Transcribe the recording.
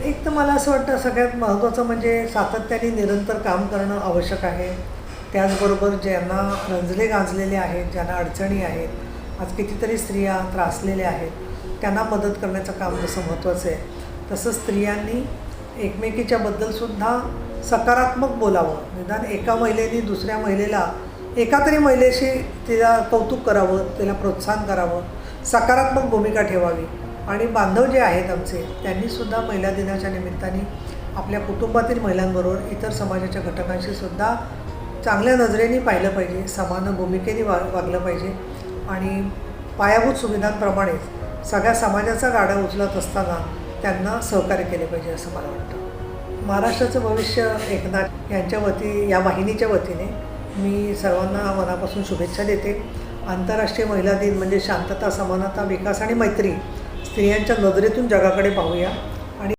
एक तर मला असं वाटतं सगळ्यात महत्त्वाचं म्हणजे सातत्याने निरंतर काम करणं आवश्यक आहे. त्याचबरोबर ज्यांना रंजले गांजलेले आहेत, ज्यांना अडचणी आहेत, आज कितीतरी स्त्रिया त्रासलेल्या आहेत, त्यांना मदत करण्याचं काम जसं महत्त्वाचं आहे, तसं स्त्रियांनी एकमेकीच्याबद्दलसुद्धा सकारात्मक बोलावं. निदान एका महिलेने दुसऱ्या महिलेला एका तरी महिलेशी तिला कौतुक करावं, तिला प्रोत्साहन करावं, सकारात्मक भूमिका ठेवावी. आणि बांधव जे आहेत आमचे त्यांनीसुद्धा महिला दिनाच्या निमित्ताने आपल्या कुटुंबातील महिलांबरोबर इतर समाजाच्या घटकांशी सुद्धा चांगल्या नजरेने पाहिलं पाहिजे, समान भूमिकेने वागलं पाहिजे आणि पायाभूत सुविधांप्रमाणेच सगळ्या समाजाचा गाडा उचलत असताना त्यांना सहकार्य केले पाहिजे असं मला वाटतं. महाराष्ट्राचं भविष्य एकनाथ यांच्या या वाहिनीच्या वतीने मी सर्वांना मनापासून शुभेच्छा देते. आंतरराष्ट्रीय महिला दिन म्हणजे शांतता, समानता, विकास आणि मैत्री स्त्रियांच्या नजरेतून जगाकडे पाहूया.